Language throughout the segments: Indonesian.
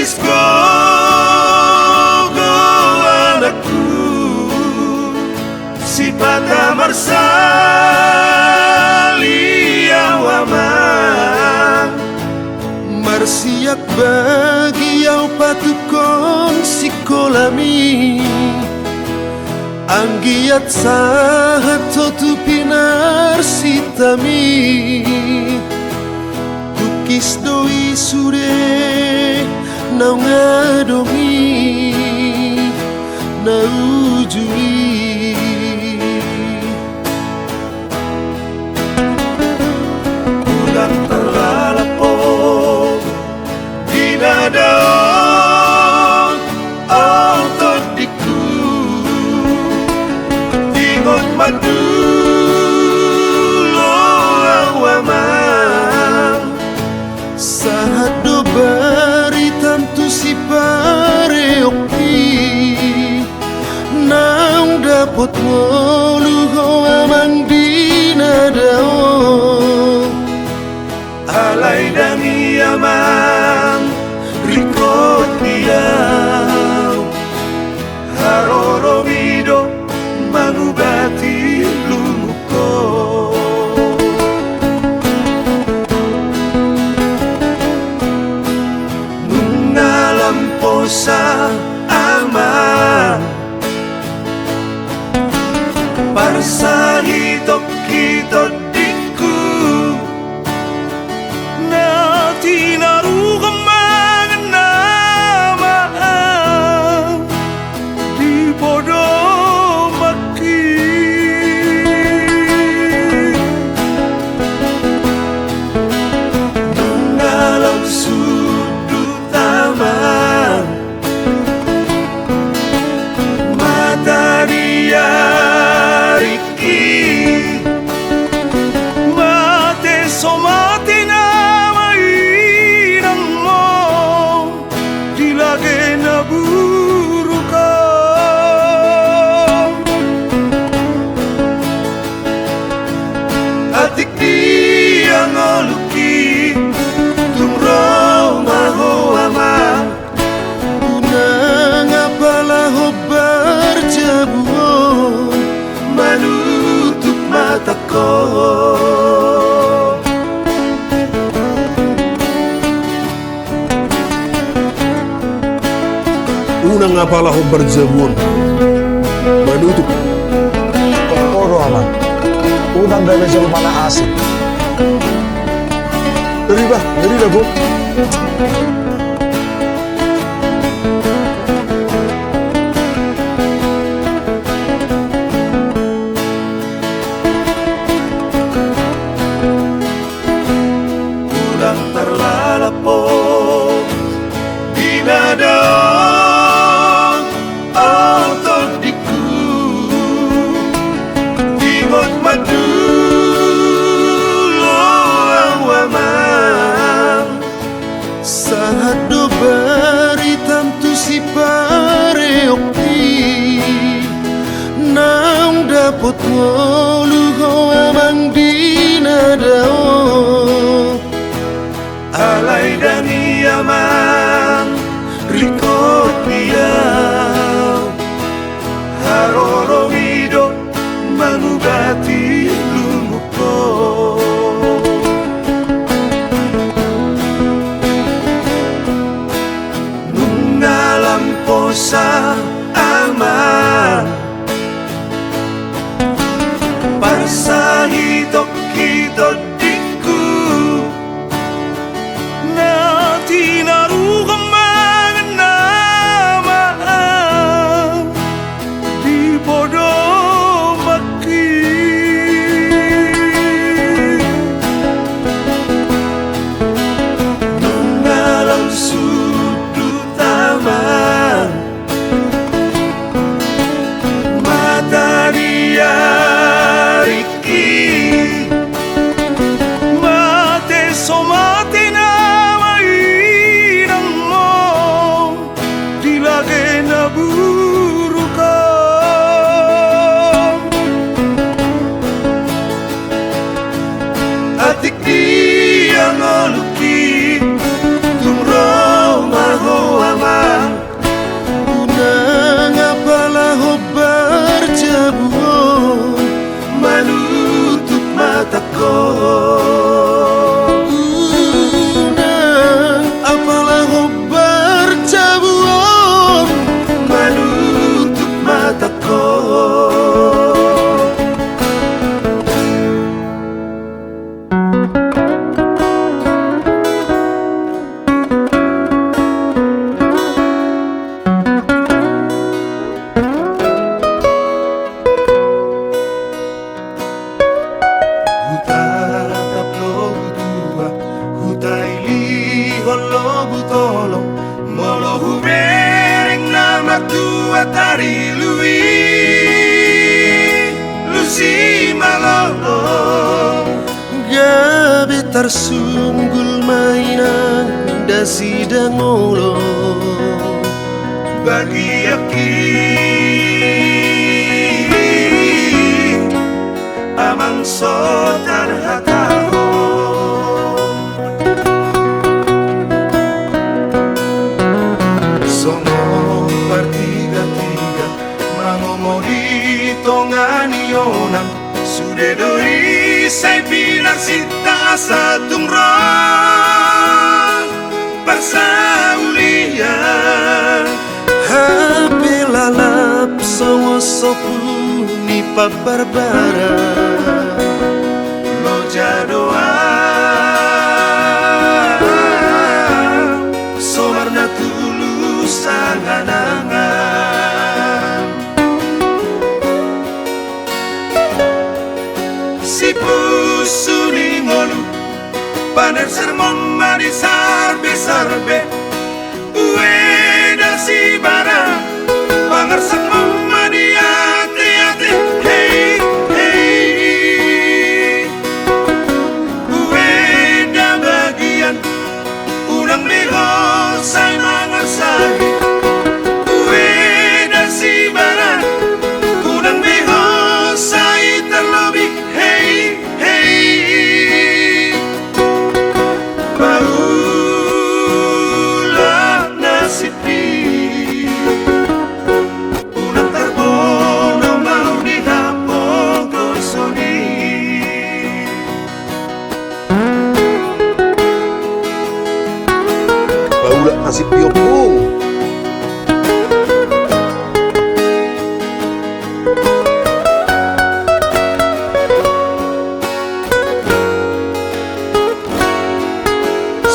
gadisku, anakku, si patah marsaliawama marsiak bagi au patukon sikolami anggiat sahat totu pinar sitami tukis doi sure nau ngadongi nau jui ulang terlalapo dinadaon autodiku ingon madulo awama sahat do bari tantu si pareoki nang dapot ngoluho amang dinadao alay dangi amang rikot diyaw haroromido mangubati lumuko nung nalampo sa ama parsahitop kitod diku na tinarugang mga namaan di bodoh maki nung alam sudut taman mata dia riki mate somate na mainang mo dilagay na buru ka atik di ang oluki tumro maho ama unang apalaho berjabuon menutup mataku unang apalah berjabuon menutup Koro aman, unang gawin sa lumana asik. ngeri dah bu ulang terlalapo dinadaon autodiku ingon madulo awama sahat do bari tantu si pareoki nang dapot ngoluho amang dinadao alay dangi amang rikot diyaw haroromido mangubati lumuko nung nalampo sa ama parsahitop kitod diku na tinarugang mga namaan di bodoh maki nung alam sudut taman mata dia riki mate somate na mainang mo dilagay na buru ka atik di ang oluki tumro maho Tatarsunggul mainan dasi dangolo bagi aki amang sotar hataho songo bertiga-tiga mangomodi tongani onang sudah doi saya bilang sita satung roh persaulian hape lalap songo sopu ni paparbara lo jadoa somarna tulus angan-angan si pusuni ngolu paner sermon mari sarbe-sarbe ueda si bara pangarsak madi ate-ate hey hey ueda bagian unang liho say mangarsahi ueda si bara unang liho say terlebih hey hey Paula nasipi unang tarbono mau dihapong kosoni Paula nasib piopong.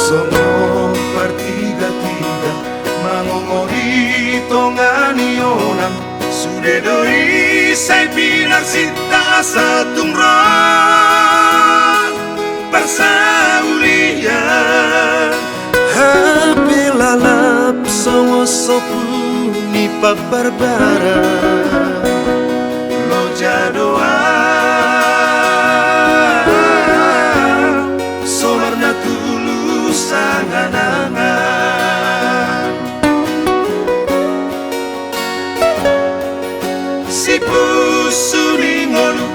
Songo bertiga-tiga mangomodi tongani onang sudah doi saya bilang sita satung roh persaulian hape lalap songo sopu ni paparbara lo jadoa somarna tulus angan-angan si pusuni ngolu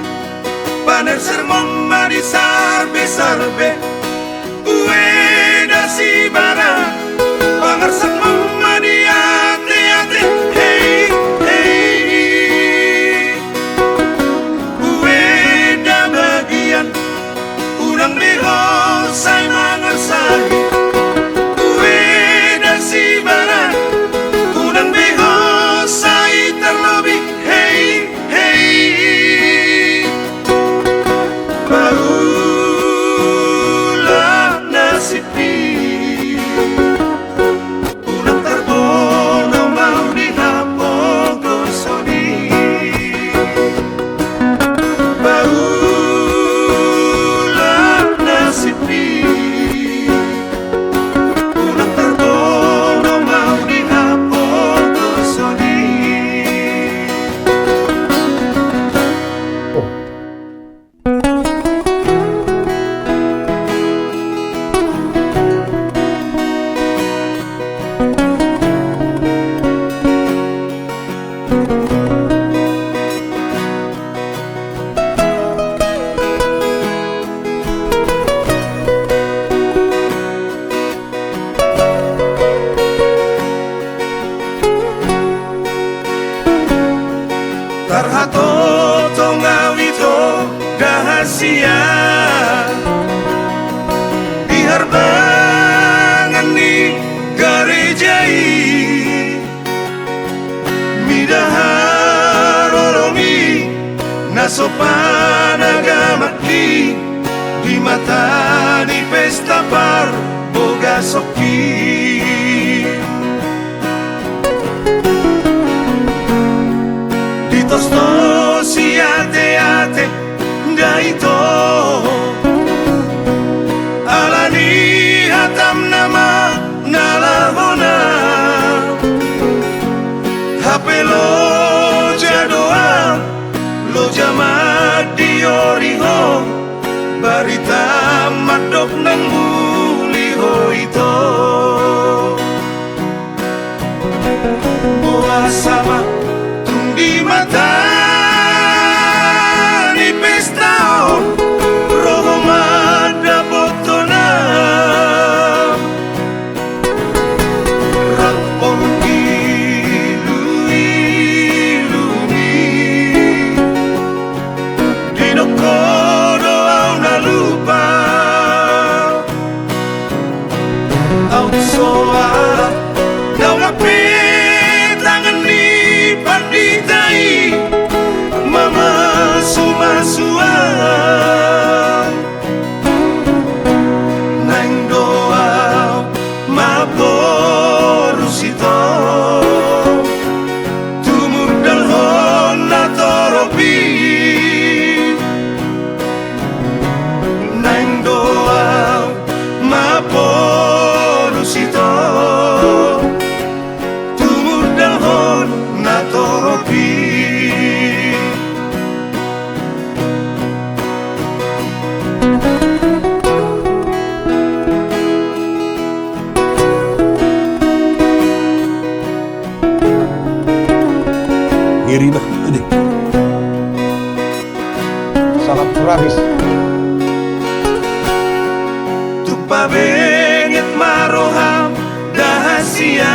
paner sermon mari sarbe-sarbe ueda si bara pangarsak madi ate-ate hey hey ueda bagian unang liho say mangarsahi ueda si bara unang liho say terlebih hey hey Paula nasipi unang tarbono mau dihapong kosoni Paula nasipi unang tarbono mau dihapong kosoni Tarhato tongawito rahasia diharbangan ni garejai midaharolomi nasopan agamaki di mata di pesta par boga soki Tosto si ate-ate daito alani hatam nama nalahona hapelo jadoa lo jamat dioriho barita madok nang muli ho ito buah sama tung di mata ni pesta roho mada botona rapong ilumi dinokodo au na lupa au soa daw ngapit tangan ni panditai mama sumasua nang doa maporusito tumundal hon na toropi nang doa maporusito tumundal hon na toropi Ngiri bah, ini. Sangat tragis. Tupa bengit maroham dahasia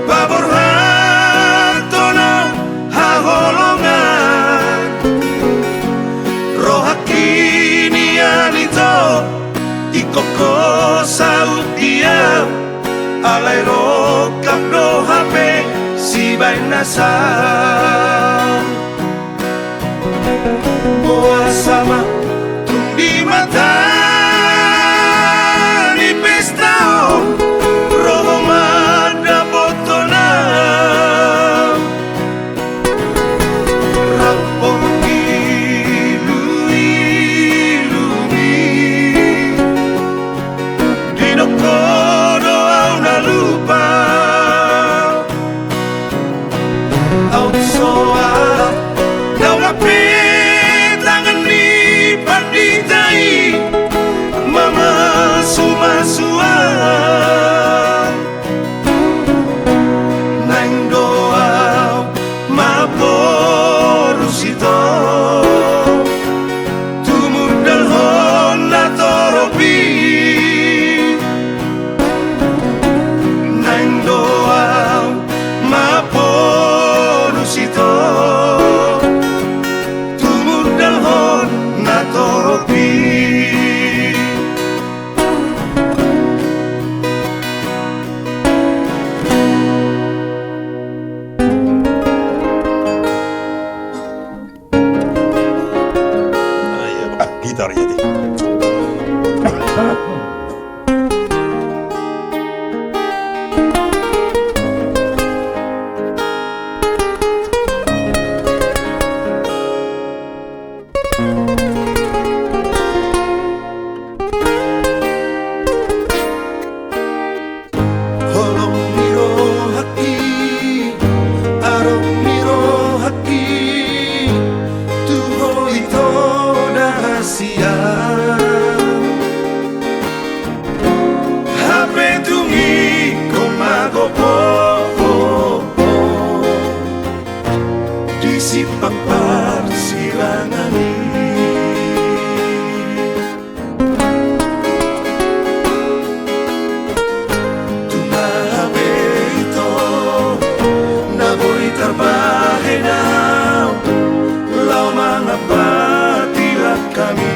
Babor hartono haholongan Rohakini anito ikoko sautia Alay rokap do hape si bay nasa Buah sama tung di mata ni pesta roho mada botona rapong ilumi dinokodo au na lupa au soa daw ngapit tangan ni panditai mama sumasua nang doa maporusito tumundal hon na toropi nang doa maporusito tumundal hon na toropi Gitar ya deh. Holong miro haki arong miro haki tuho ito dahasia hape tungi komagopo disipak parsirangani terbahenau lau mga patilah kami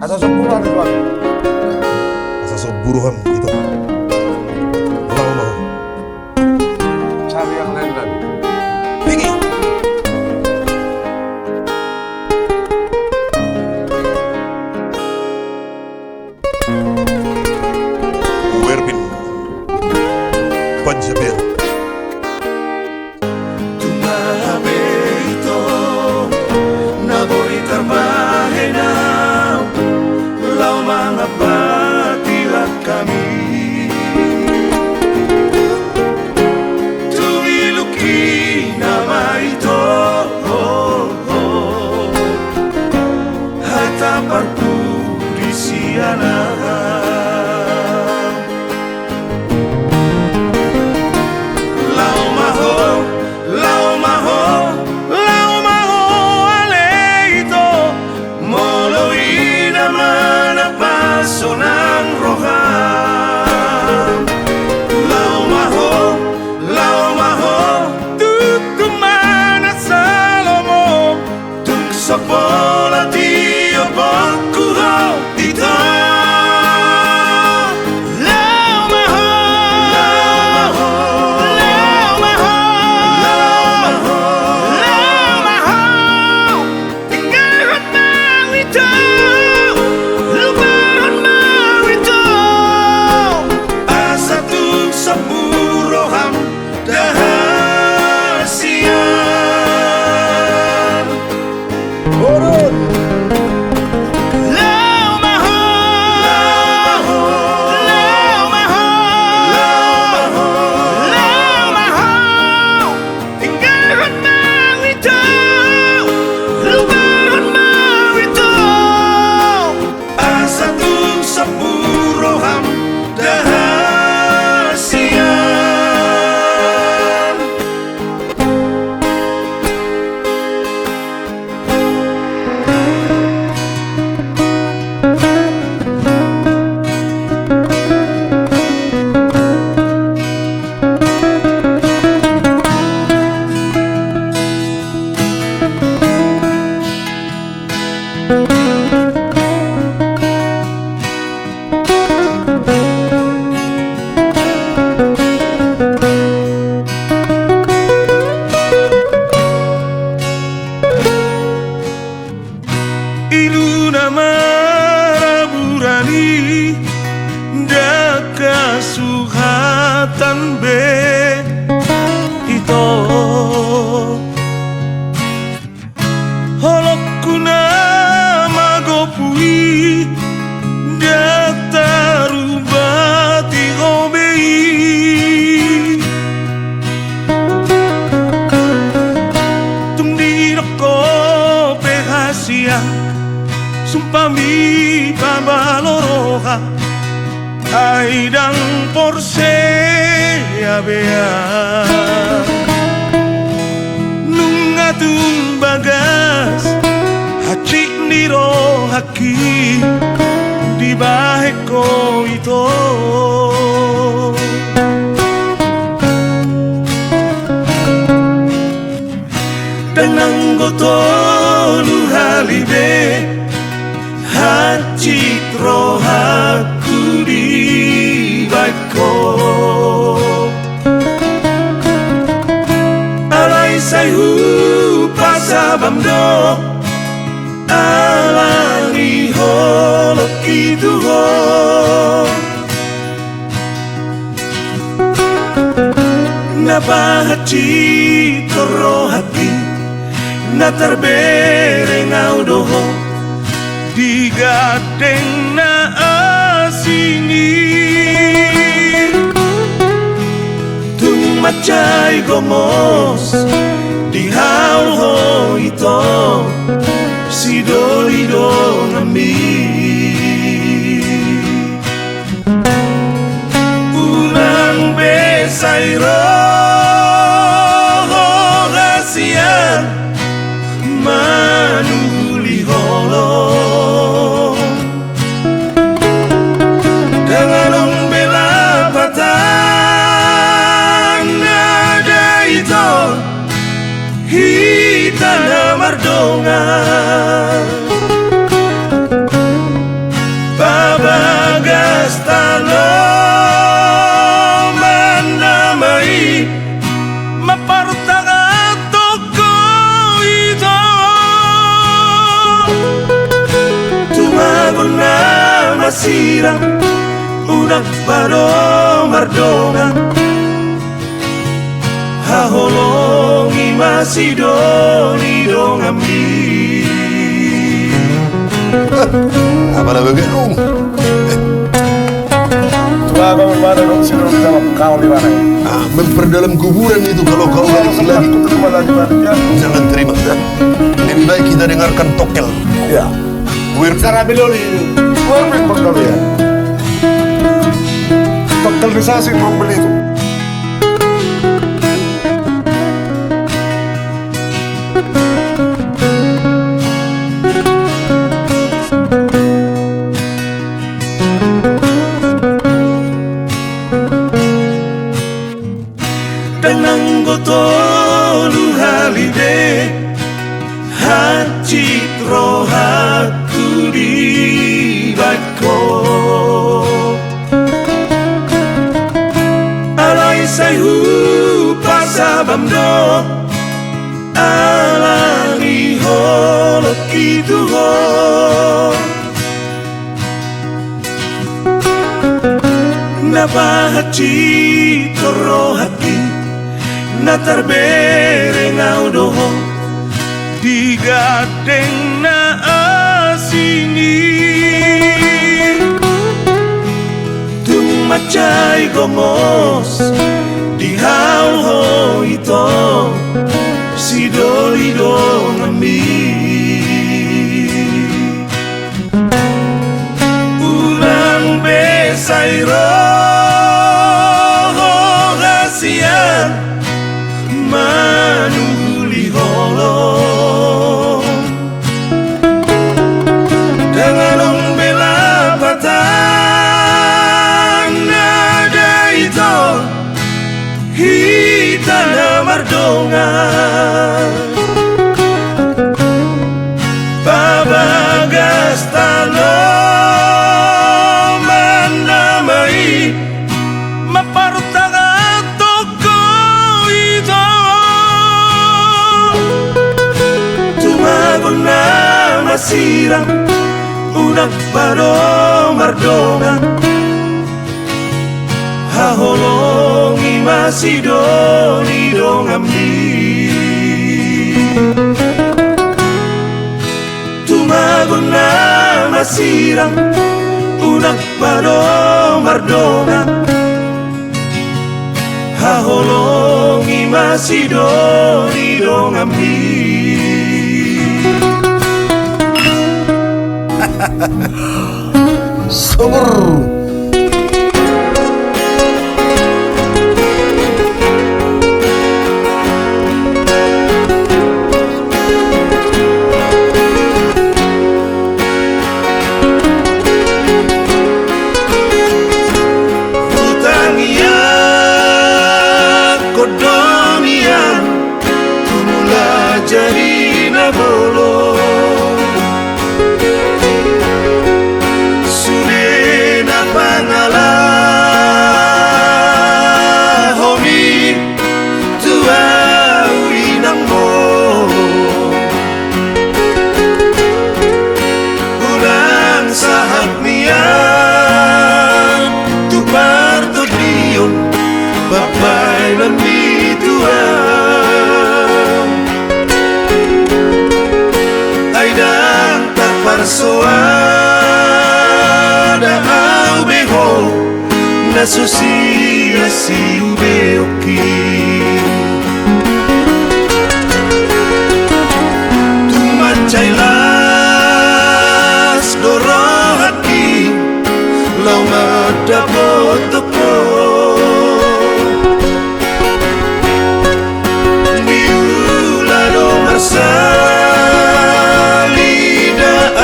Asa sebulan itu Bang. Asa seburuhan itu. Lau mau. Cari yang lain lagi. Pergi. Werbin. Panjabir. Tumahabito Nagoy tarbahenau Lau mga patilat kami Tumiluki nama ito Hataparku di sianah Sonang roham Lau maho Tuk mana salomo Tuk sapola dio bokuro ito Lau maho Lau maho Lau maho Tinggaran mau ito Saburoham dahasian Urut. Lau maho Lau maho Lau maho Tinggaran mau ito Lugaran mau ito Asa tung saburoham dahasian Iluna maraburani Daka suhatan be Ito Holok kuna magopui Dataru bati obei Tumdiroko pehasia Sumpami pabaloroha Aidang porse abea Nungatung bagas Hacik niro haki Di baheko ito Danang gotolu halibe Hacitro haku di baiko Alay sayu pasabamdo Alani holok itu ho Napa hacitro hati Natarbereng audoho Digadeng na asini Tung macay gomos Di hauho ito Si dolido ngami Unang besay roho Gasian Manuli holong Dengan bela patang Nada itu Hitana mardonga Bagastalo manamai mapartaga toko ito tumagon na masirang unak paro mardongan haholongi masidoni dong ambi Apa lah begitu? Coba kau mana dong sih sama kau di mana? Memperdalam kuburan itu kalau kau balik lagi Terima lagi ya. jangan terima. Lebih baik kita dengarkan tokel. Ya. Cara biloli, warna penggal ya. Tokalisasi mobil itu. Danang gotolu halide hacitro haku di bako alai sayhu pasabamdo alani holok itu ho napahacitro hati natarbere ngaudoho digadeng na asini tumacay gomos di halho ito si dolido ngami ulang besayro hasian manuli holo dengan bela patang nada itu hitana mardongan Bagastalo manamai mapartaga toko ito tumagon na masirang unak paro mardongan haholongi masidoni dong ambi tumagon na masirang unak paro mardongan haholongi masidoni dong ambi Sabar. Hutangia kodonia kumula jadi nabolo Surena pangala homi tua uinang mo ulang sahab niyan tupar to diyon bapai lami tuan ay dang taparsoada au beho na susia si ubeoki tumacay las dorohaki lau madapot toko niulado marsalida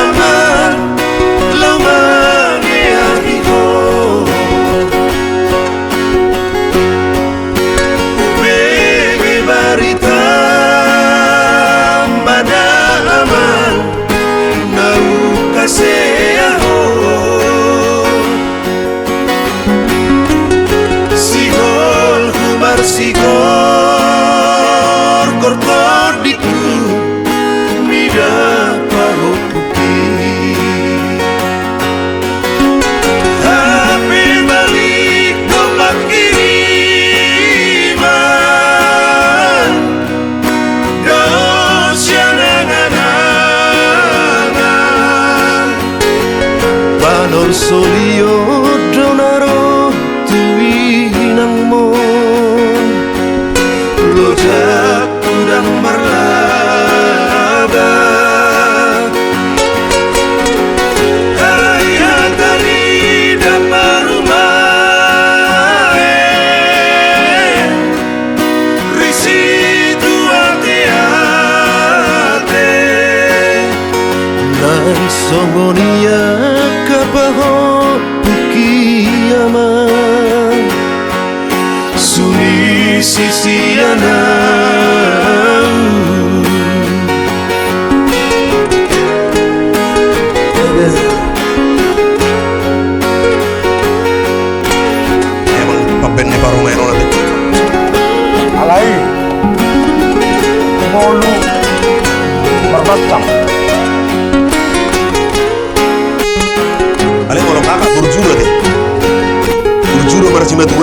aman lau maneahiho ube Panon solio donaro tuwinang mon Lojak udang marlaba Ayah dari dapar rumah Risi tua teate Nan songonia kapaho pukiyaman Suni sisiana Emang paben ni parung eno nanti. Alay. Molu. Berbatang. Alin kalau kakak burjura deh. Burjura marasima tuh.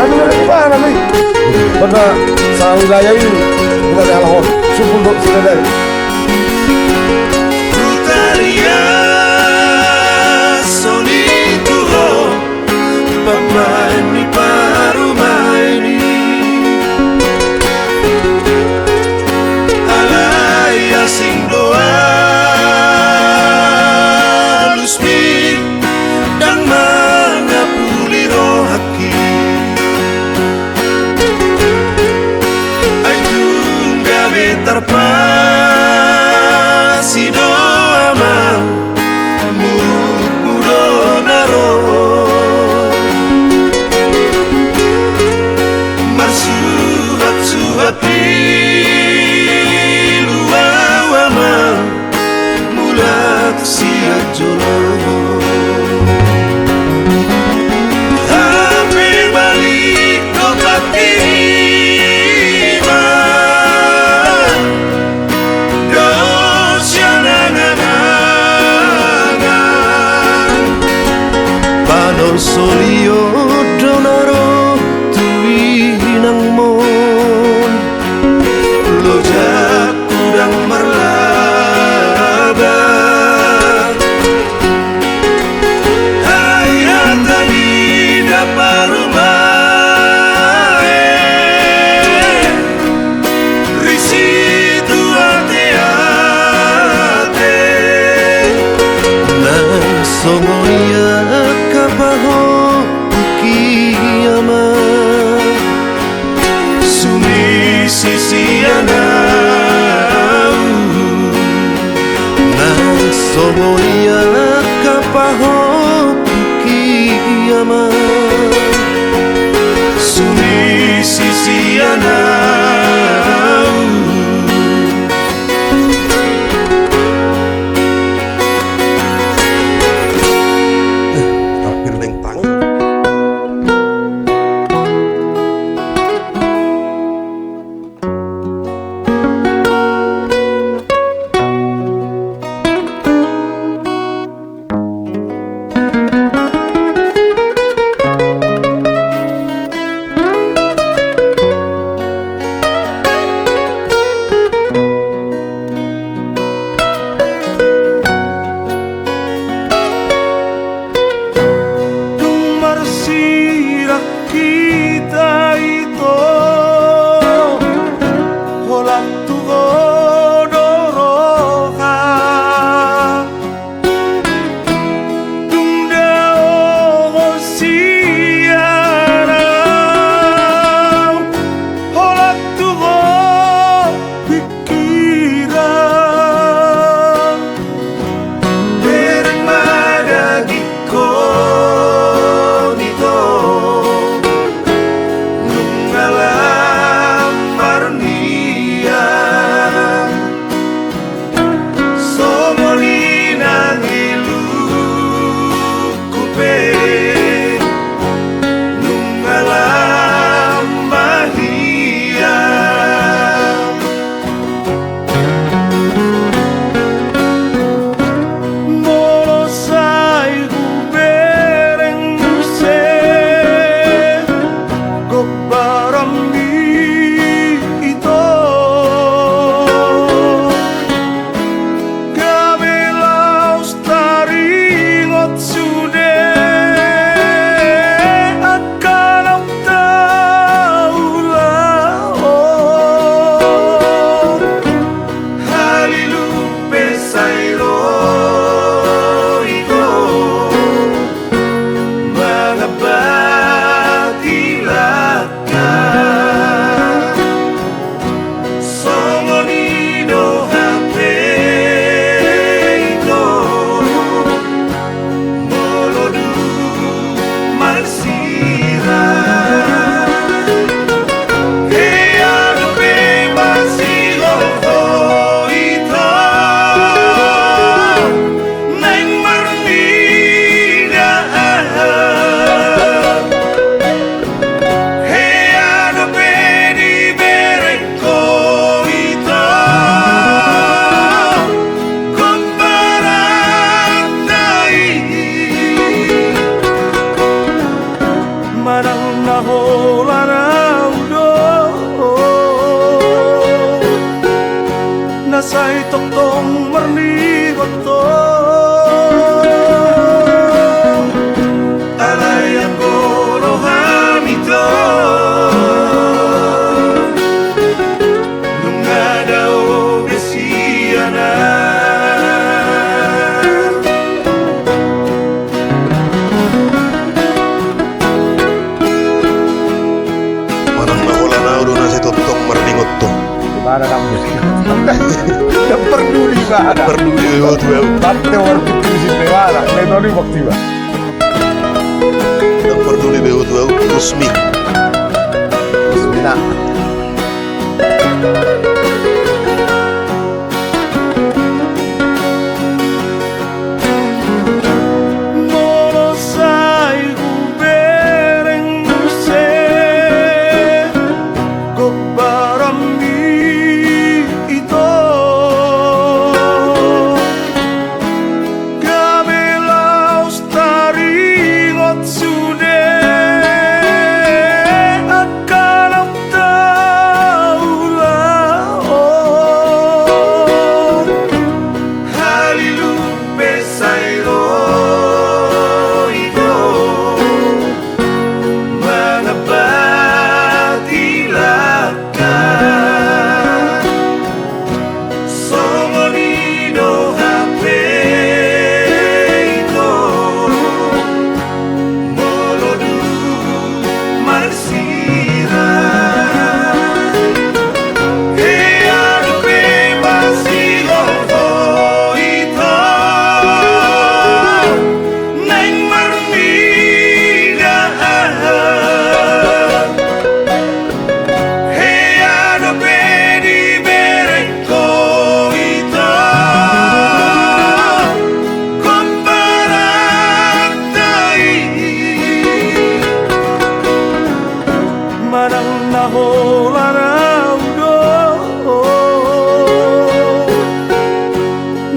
Ano na gimana mi? Baka sa wilayah ini kita ada alahon. Supul do sila dari. Brutaria sonituho Pamani parumaini Alaya sing doa Lusmi dan mangapuli rohaki Aidung gawe terpasi doa mang mudo naro Marsuhat-suhati luawa mang mulak siat jolo Hampir balik dopat kiriman Dosyanangan Panon solio donaro tuwinang mon Lojak udang marlaba Ayah tadi dapar rumah Risi tua teate Nang songoya kapaho pukiyaman Sumi sisiana Nang songoya kapaho pukiyaman Sumi sisiana Hampir neng tangan. nggak ada. Peduli Bebot Weu. Tapi orang itu sih mana? Lain orang waktu itu. Dan Peduli Bebot Weu resmi. Bismillah.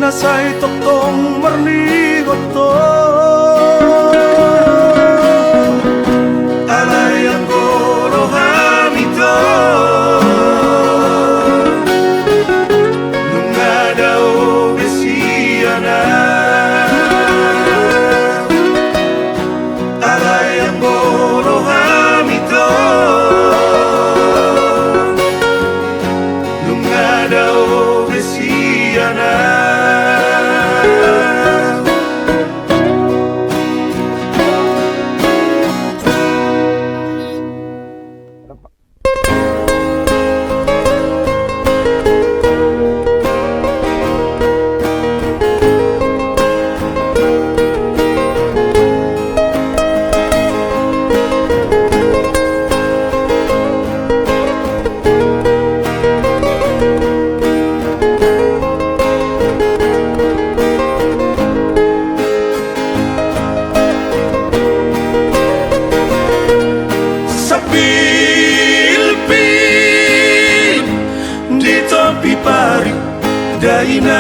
Nasay toktong marnigoto alay ang goro hamito nung daw besiyana alay ang goro hamito nung daw besiyana. Daina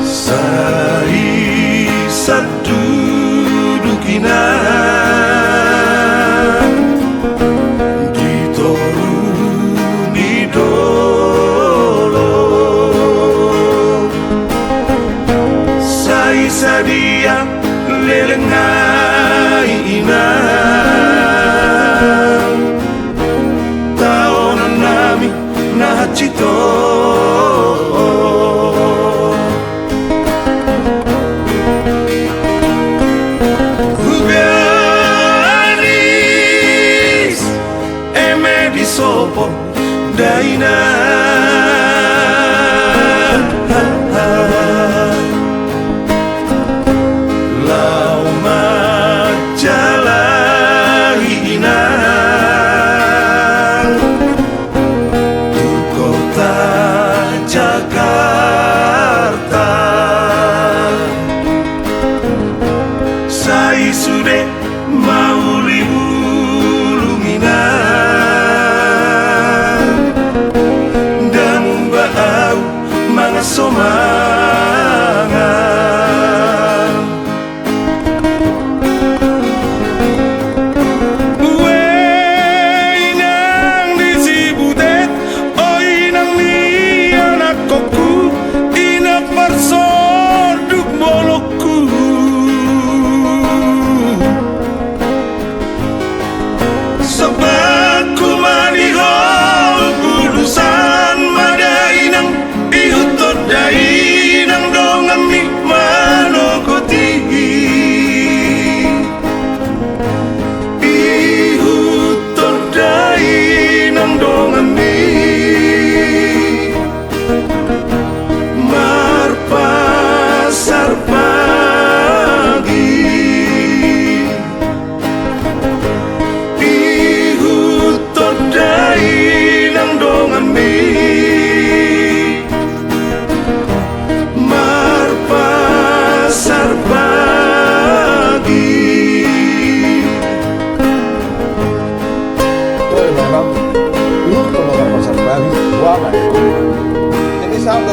Sari satu dukina Ditoruni dolo Sai sadia lelengai ina Cito Huganis eme di sopo daina lau majalahina Jakarta Sai sude mau libulungina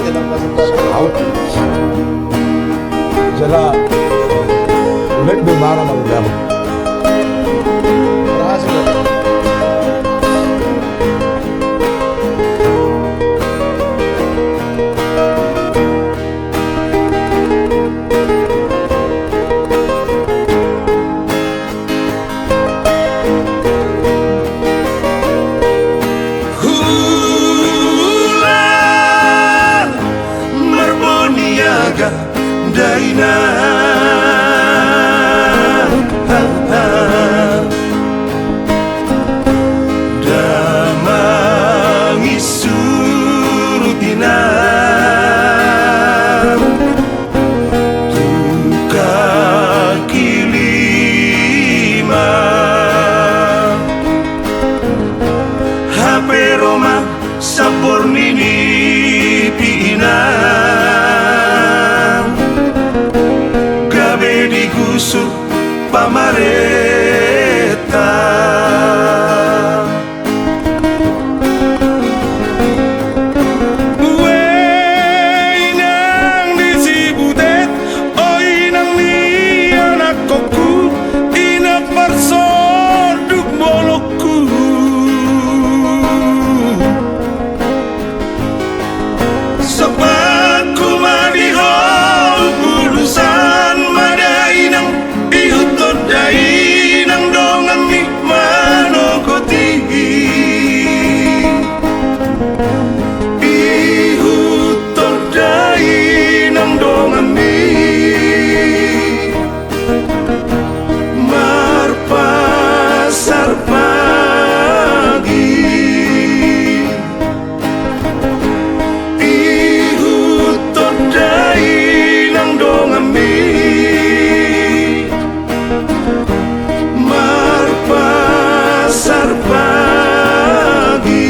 tinang masukkan. Tahu. Jadi, ulit bimara magdamo. Berhasil ya? Hula Marboniaga Daina Damangi surutina Kaki lima HP Roma Sapornini Pina Gabe digusur pamareta Inang disibutet O inang ni anak koku Inak parsoduk bolokku Sobatku madiho Urusan madainang Ihutod dainang Dongan ni manokoti Ihutod dainang Dongan ni Marpasar pagi Ihutod dainang Dongami Marpasar pagi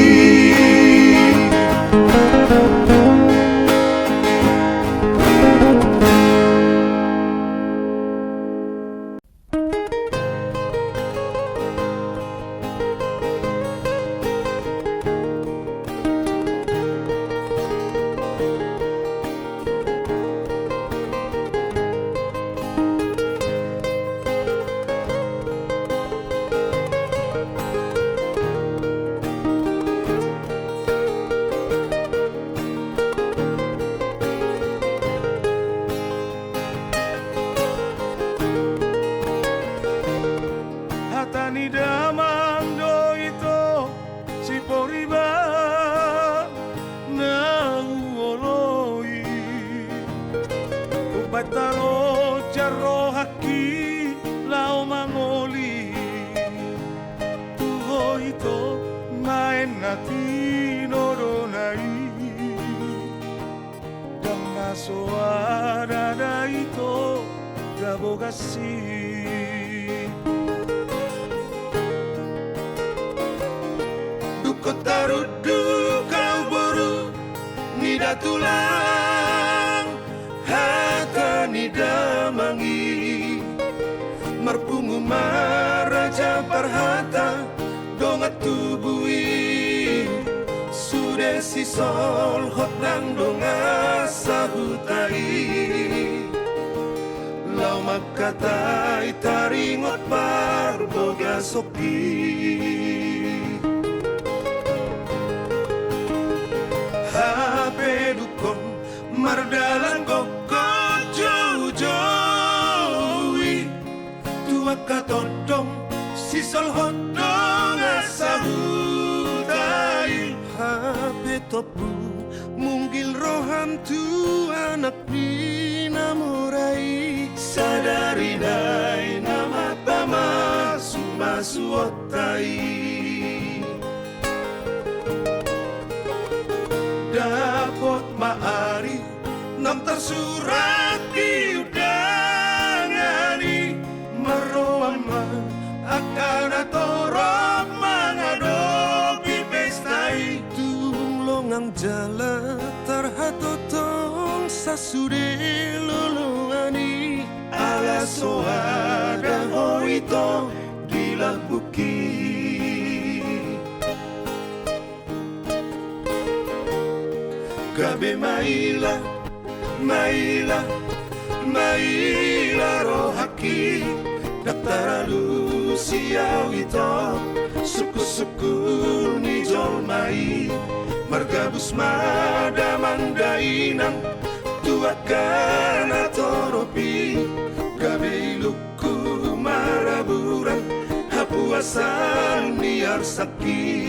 Hatani damang do ito si poriba na uoloi upataro jaro haki lao mangoli tuho ito maen natino donai damaso adada ito gabogasi Kotarudu kau boru nida tulang hata nida mangi marpungu maraja parhata dongat tubui sudah si sol hot nang donga sahutai lau makatai taringot parboga sopi HP dukong mardalan koko jojowi tua katodong sisol hodong asahutai HP topu munggil roham tu anak dinamurai sadari dai nama pama sumasuotai Dapot maari nam tersurat di udangani Maroama akan atorok mengadopi pesta itu Longang jala terhatotong sasude luluani Ala soada hoito dilah buki Gabe maila, maila, maila rohaki Daktara lusiaw ito Suku-suku ni jolmai Margabus madamang dainang Tuakan atoropi Gabe iluku maraburan Hapuasan ni arsaki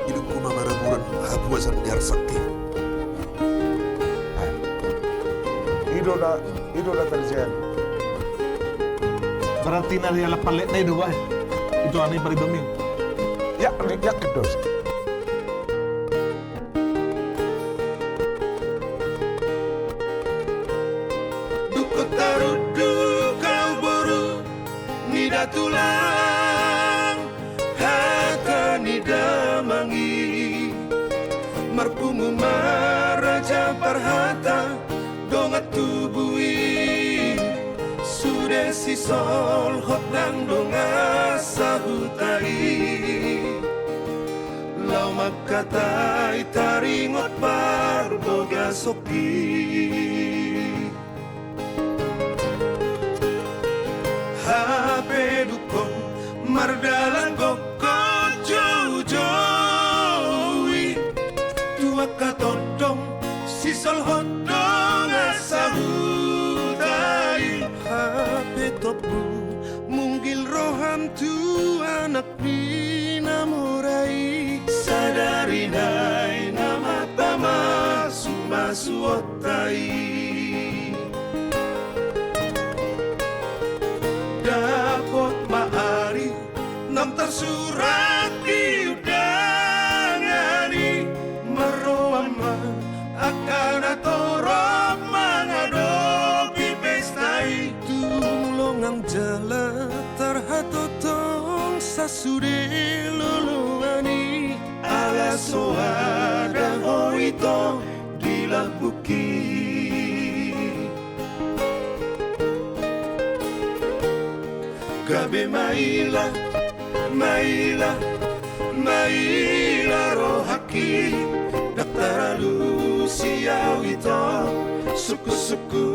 Hidupku mamaraburan habuasan biar sakti. Idola terjadi. Berarti na rin palit na ito ba? Ito ano yung paridomin. Ya kedos. Dukot tarudu kau boru Nida tulang Haka nida mangi Marpumu maraja parhata Dongat tubui Sudah si sol hot nang donga sahutai Lau makatai taringot parboga soki Hape dukong mardalan koko jowi Tua katodong sisol hodong asahutai Hape topu munggil roham tu anak pinamurai Sadari nai nama tama sumasuotai Dapat maari nam tersurat di udangani Meroama akan atorop mengadopi pestai Tulongang jala terhatotong sasude luluani Ala soada hoito dilabuki Gabe maila, maila, maila rohaki Daktara lusiaw ito Suku-suku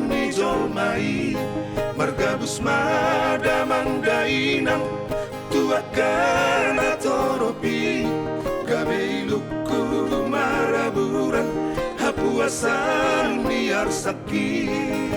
ni jolmai Margabus madamang dainang Tuakan atoropi Gabe iluku maraburan Hapuasan biar sakit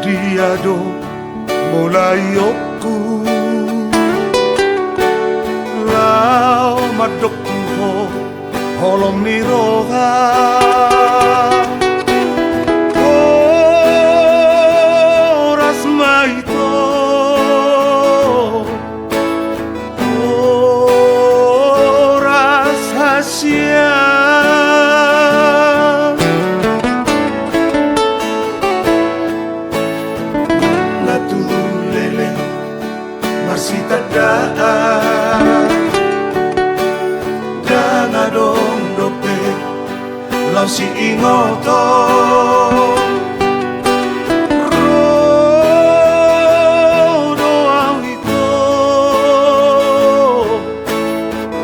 Diado mulai oku Lau madok ho holom ni roha Oras maito Oras hasia Masita daan Dana dong dope Lau si ingoto Rodo au ito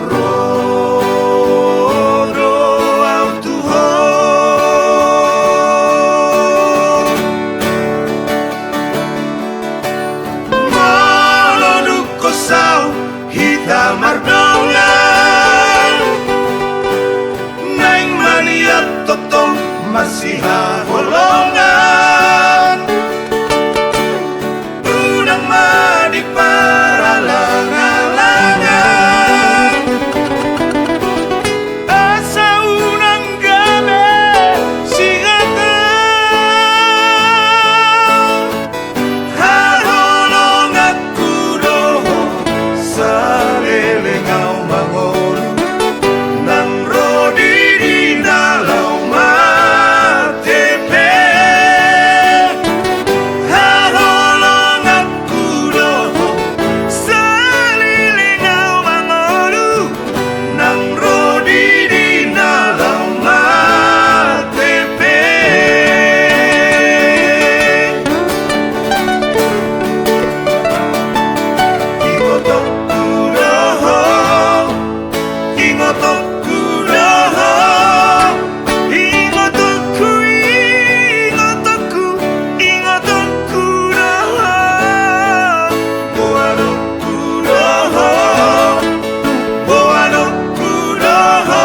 Rodo au tuho masih haholongan unang madi para langalangan asa unang game sigata haholongan kudoho salelengau mangol nang rodi di dalau matepe haholongan kudoho salelengau mangolu nang rodi di dalau matepe ingotok kudoho ingotok kudoho ingotoku ingotoku ingotok kudoho boano kudoho boano kudoho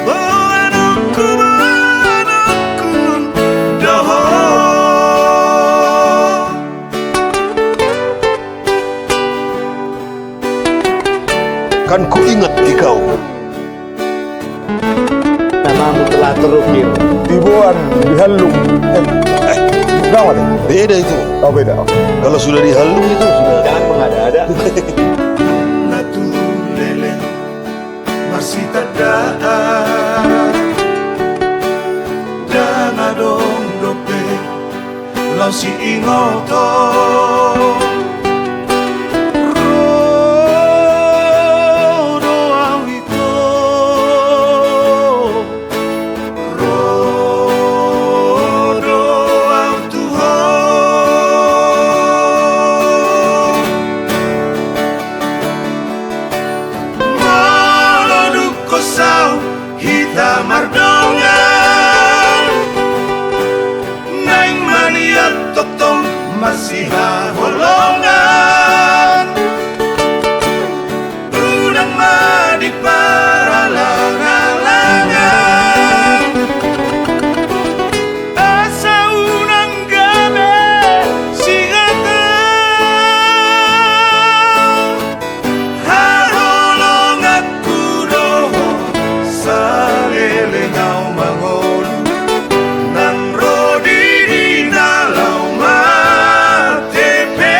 boano kudoho Kan ku ingat ikau. Namamu telah terukir. Tibuan dihalung. Gawat ya? Beda itu. Oh beda. Oh. Kalau sudah dihalung itu sudah. Jangan mengada-ada. Natu lele masih tadaan dan adong dope lau si ingoto rodo awito rodo autuho Maloduk kosau hita mardongan Naing maniat toktom masih haholongan Unang madi para langalangan Asa unang game sigata haholongan kudoho salelengau mangol nang rodi di dalau matepe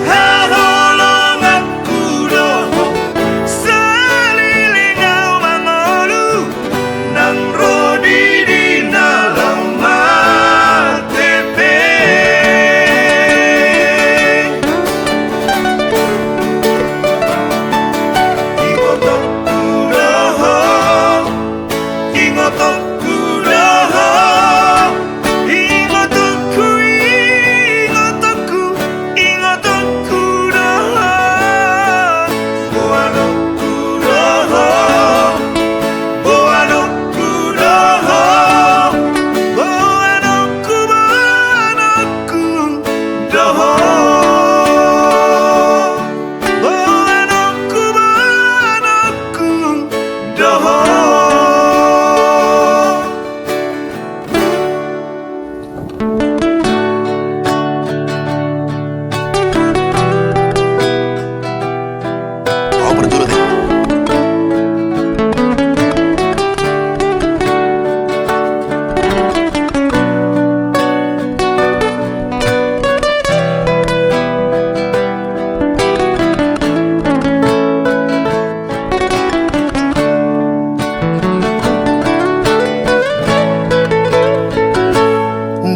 haholongan kudoho salelengau mangolu nang rodi di dalau matepe ingotok kudoho ingotok kudoho ingotoku ingotoku ingotok kudoho boano kudoho boano kudoho boano kudoho boano kudoho Kau berturut ya.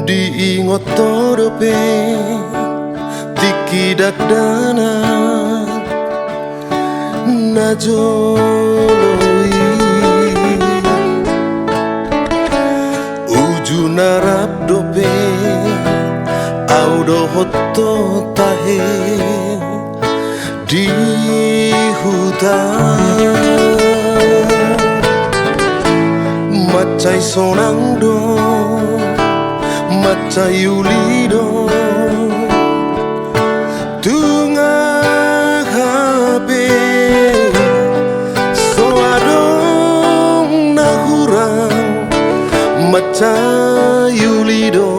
Diingot torope tikidak dana najoloi ujun arab dope audo hoto tahe di hutan macai sonang do macai ulido tungah habe soadong nahura yulido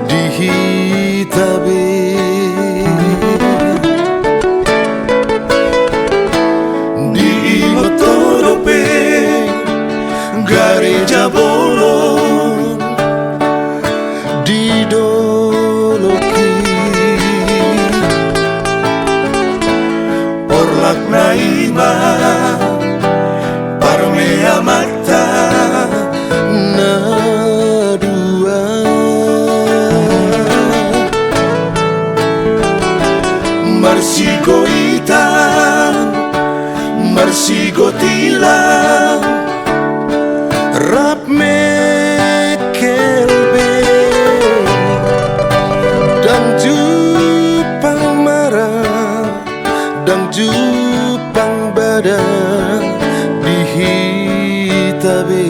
dihitabe di motodope gareja bolong di doloki porlak naima parmea mata na dua marsigo itan marsigo tilang rap mekelbe dan jupang marah dan jupang badan dihitabe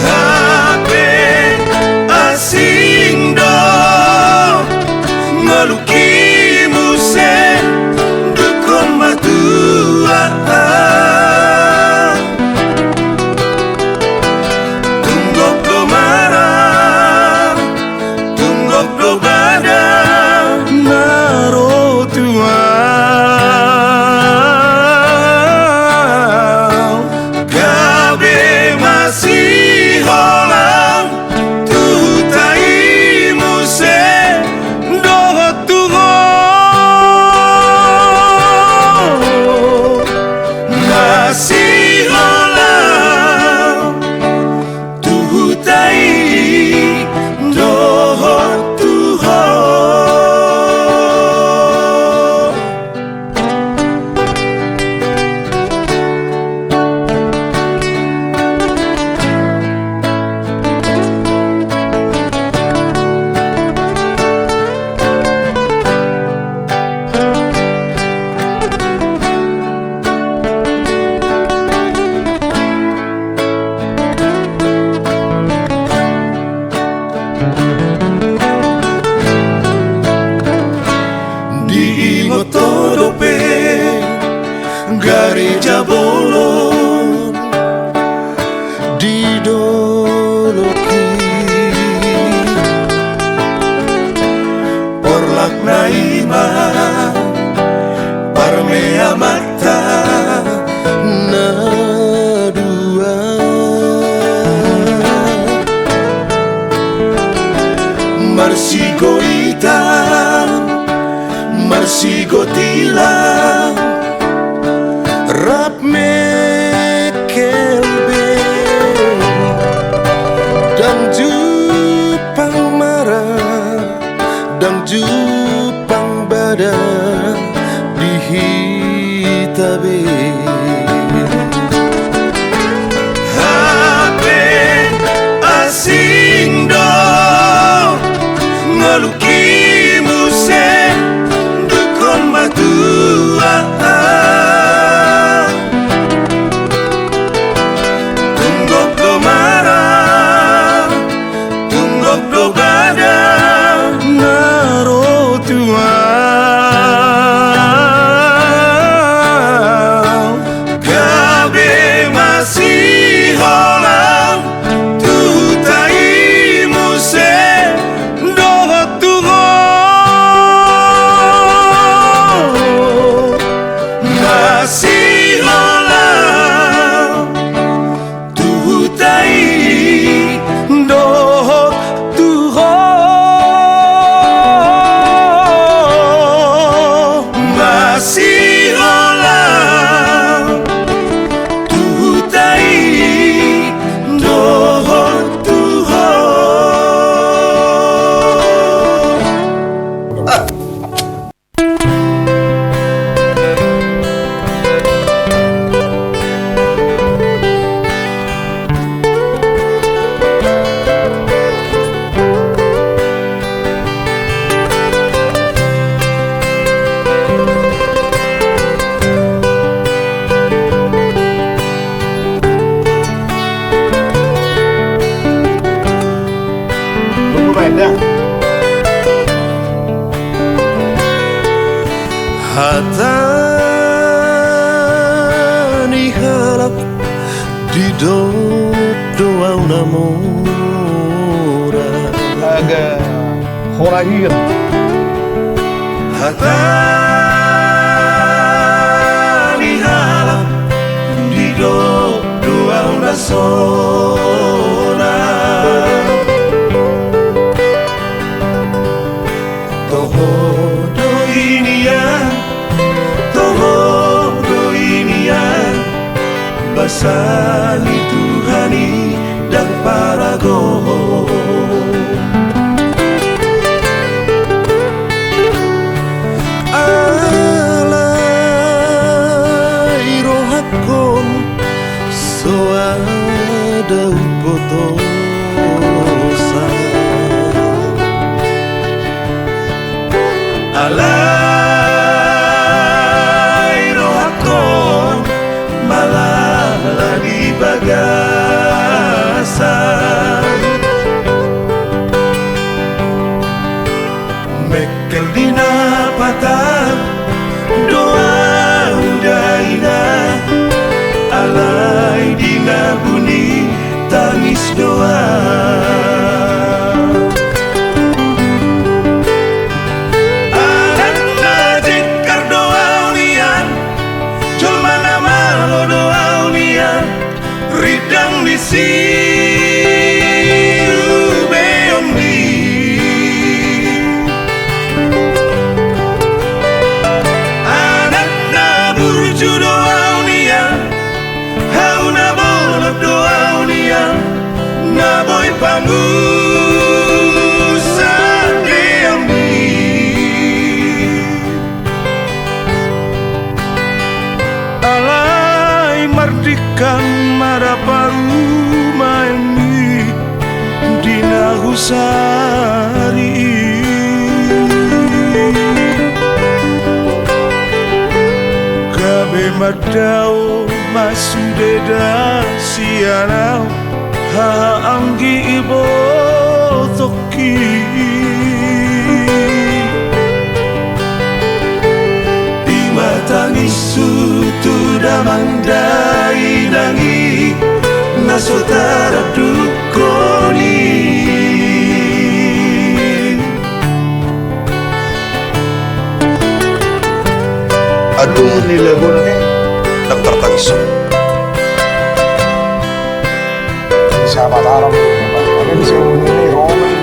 Hape asing do maluki muse dukon matua tunggok do marah tunggok do badan naro tua gabe masih holang tutai muse dohot tuho masih holang tutai dohot tuho. Di motodope gareja bolong di doloki porlak naima parmea mata na dua marsigo itan marsigo tilang rap mekelbe dan jupang marah dan jupang badan dihitabe Hape asing do maluki muse dukon matua tunggok do marah tunggok do badan naro tua gabe masih holang tutai muse dohot tuho masih holang tutai dohot tuho masih holang tutai dohot tuho. hatani halap di doa namora Agak horair. Hata ni halap di doa sona toho do ini ya basali Tuhani dan para goh ada upotosa alai rohakon malala di bagasan mekel dina patah doa udaina alai dina bunyi tangis doa anak najikar doa unian jol mana malo doa unian ridang di beombi anak na burju doa unian hauna bolot doa unian na boy pangusa deambi alai mardikan maraparu maemi dina husari kabe madao masudeda sianau ha anggi ibo toki di matangis sutu damandai nangi nasotara dukoni aduh daftar tangis Sahabat Arab, kami bisa menilai Roman.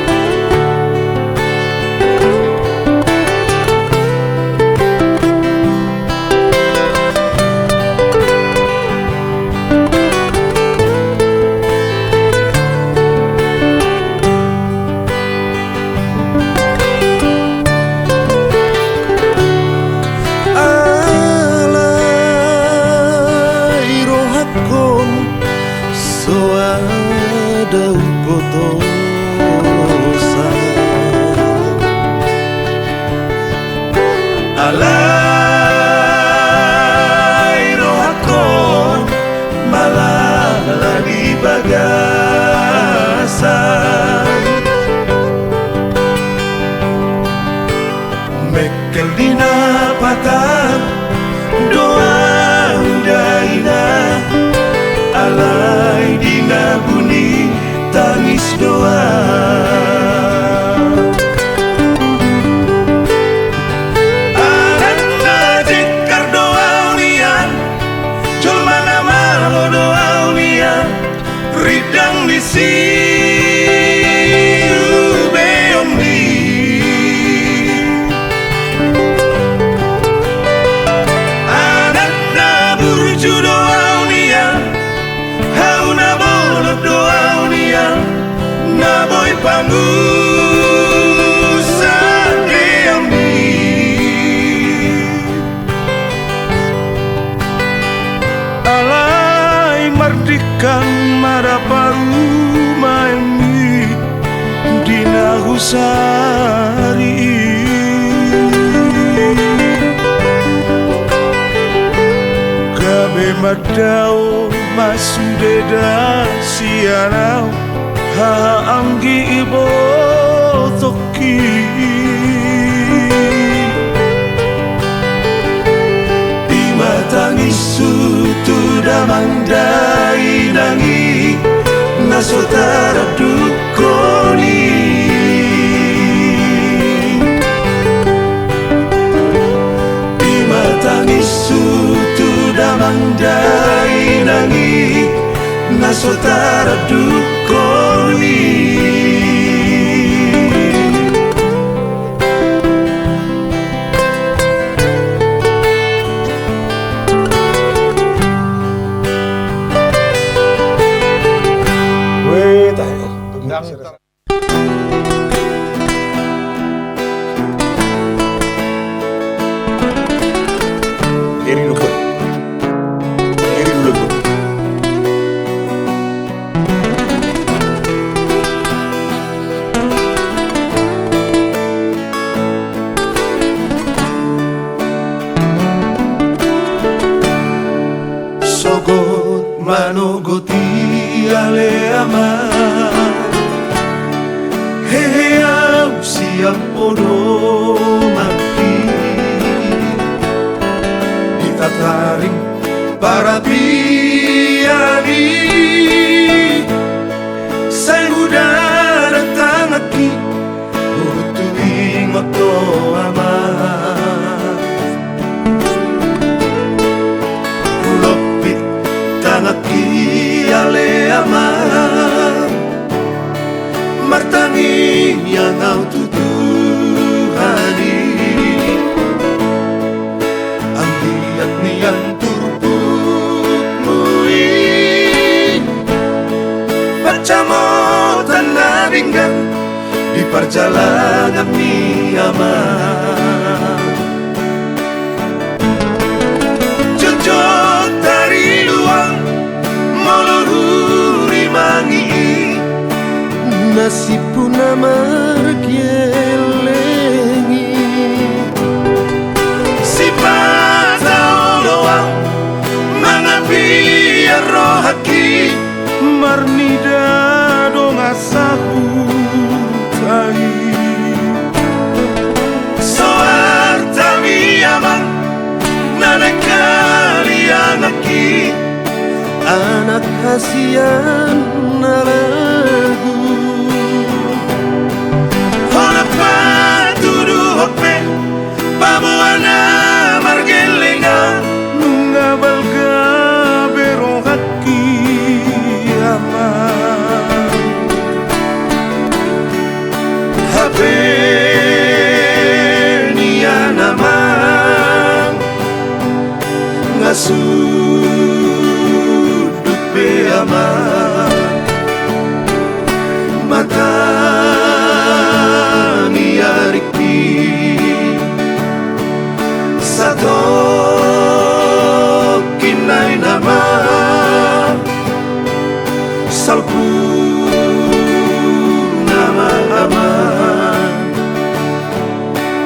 alai rohakon ada upotosa alai rohakon malala di bagasan mekel dina patah doa udaina alai dina bunyi tangis doa anak najikar doa unian jol mana malo doa unian ridang di beombi anak na burju doa unian hauna bolot doa unian na boy pangusa deambi alai mardikan maraparu maemi dina husari kabe madao masudeda sianau ha anggi ibo toki di matangis sutu damandai nangi nasotara dukoni Bimatangi sutu damandai nangi nasotara dukoni Eri dulu boy. Eri dulu boy. Sogot manogoti ale ama Heheau siap podo mati Itataring para piani Say muda datang aki Utuing oto ama Kulopit tangaki ale ama Martangi yang au tutuhani Ambiat nian turbuk mui Pacamo tanah ringgan Di perjalanan ni ama Jojot dari luang Moloruri mangi Nasib pun margielengi Si patau loang Mangapi rohaki Marnida dong asahu tai Soar tami amang Nanak kalian aki Anak kasihan nalagu Pamuana margelenga nunga balga bero haki ama Habe niya naman ngasudut be ama mata niya riki Sato kinay nama Salku nama ama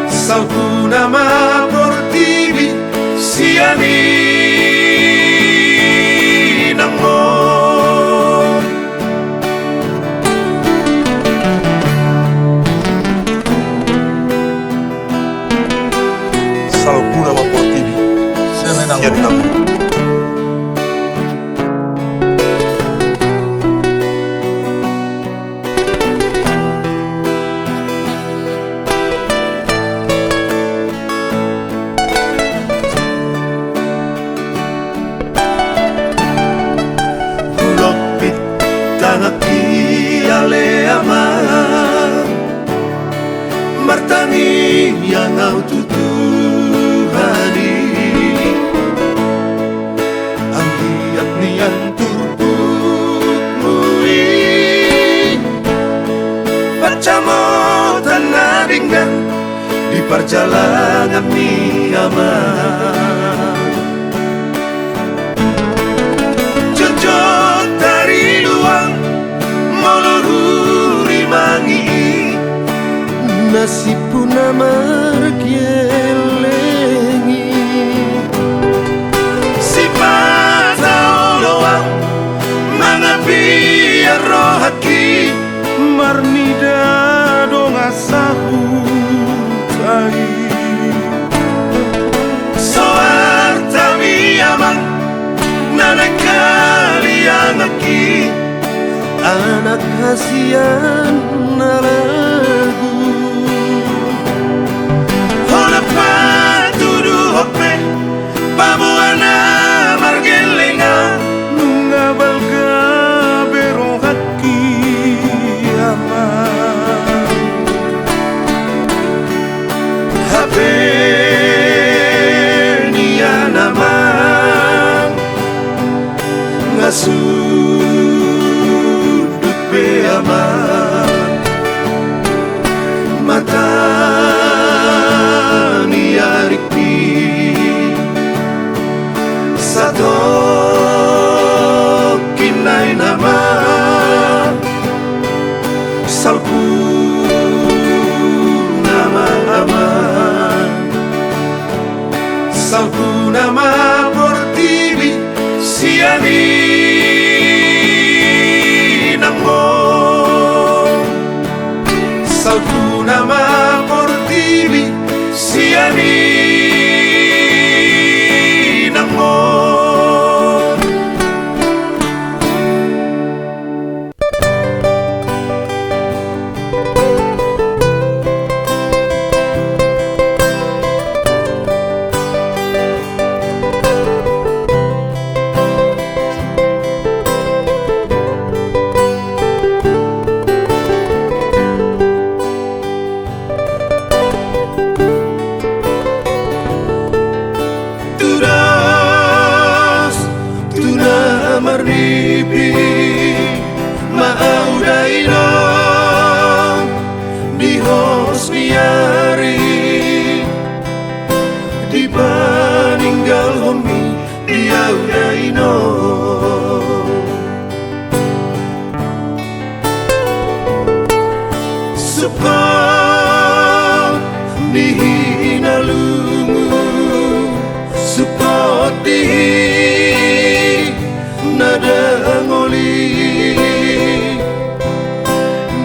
Salku nama portibi siani nangmo Salku nama portibi. Siapa kamu? Kulopit tangaki ale ama Martangi yang au tutuhani Ambiat nian turbuk mui Pacamo tanah ringgan Di perjalanan ni ama Jojot dari luang Moloruri mangi Nasib pun margielengi Si patau loang Mangapi rohaki Marnida dong asahu tai Soar tami amang Nanak kalian aki sian naragu Hola patudu hope Pabuana margelenga Nunga balga bero haki ama Hape niya naman Ngasudut pe aman Mata niya rikpi Satu kinay naman Salpu nama aman Salpu nama portibi siani namo Salpu nama portibi siani namo marnipi maaudaino di hosmiari di paninggal homi di audaino suka dihinalungu suka nada ngoli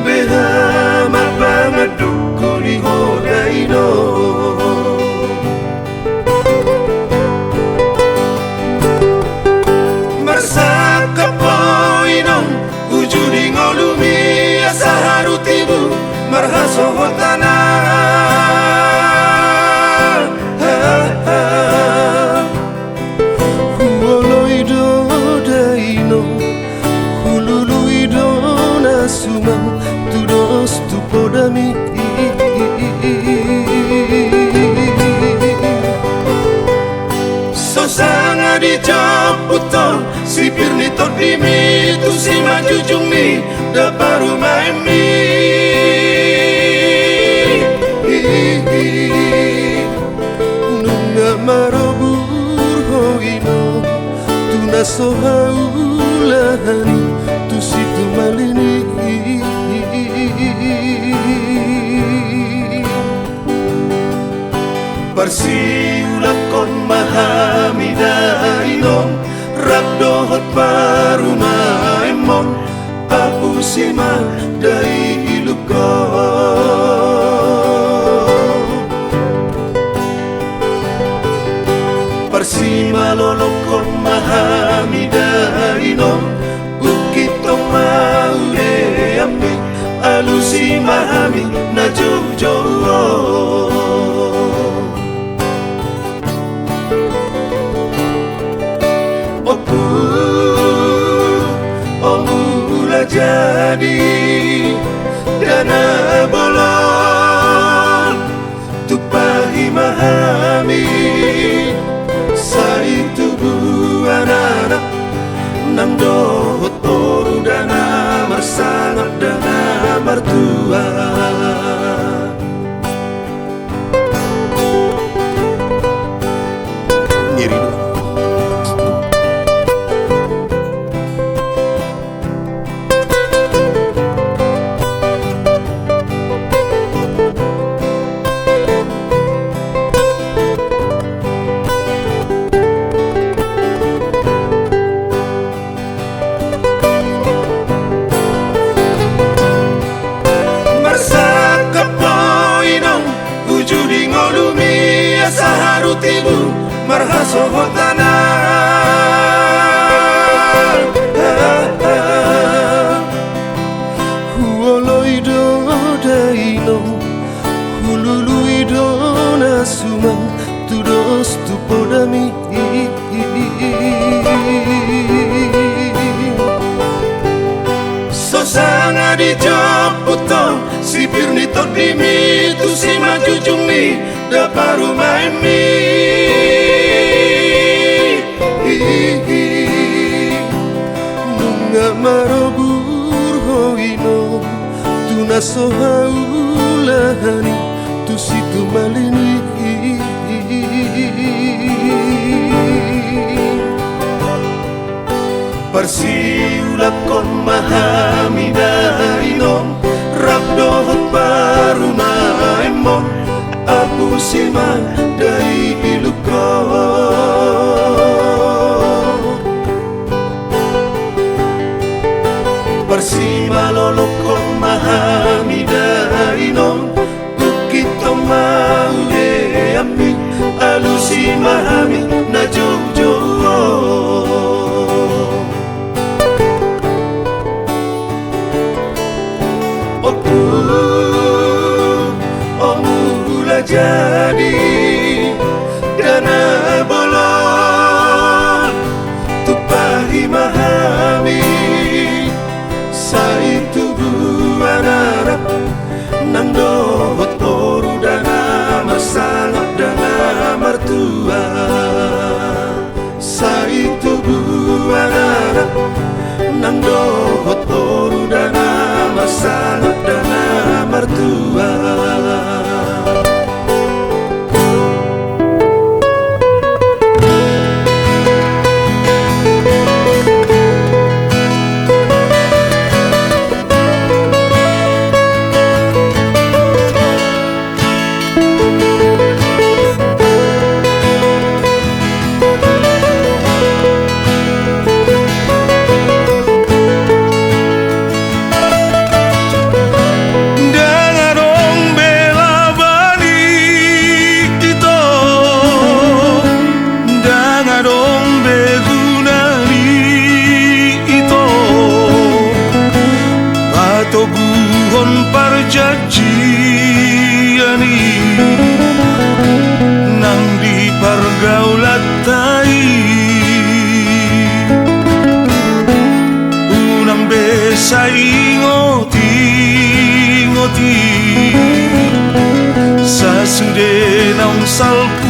behamat banget duku di hodaino Marsaka poinong ujudi ngolumi asaharu tibu marhaso hotana Sumam tudos tu podami Sosanga di japuto sipir ni todimi tu si majujung mi da baru maemi Nunga marobur hoino tuna sohaulahani tu situ malini Persiulap kon mahamida inom Rabdohot paruma emon Apu sima dai iluko Persima lolokon mahamida inom Ukitong maude ambi Alusi mahami na jojo jadi dana bolon tupahi mahami sai tubuh anak nang dohot toru dana marsangat dana mertua nyeri tibu marhaso hotana jadi jamputan sipir ni tot dimi tu si maju jung ni da baru main mi nunga marobur hoino tu naso haulani tu situ malini Persiulap kon mahami dainom Rabdohot baru maemon Aku siman dari iluko Persima lolok kon mahami dainom Ukito mau ami Alusi mahami na jojo jadi dana bolon tupahi mahami sai tubuh anak nang dohot oru dana masalah dana mertua sai tubuh anak nang dohot oru dana masalah dana mertua Toguhon parjanjiani nang di pargaulatai unang besa ingoti sa sude naung sal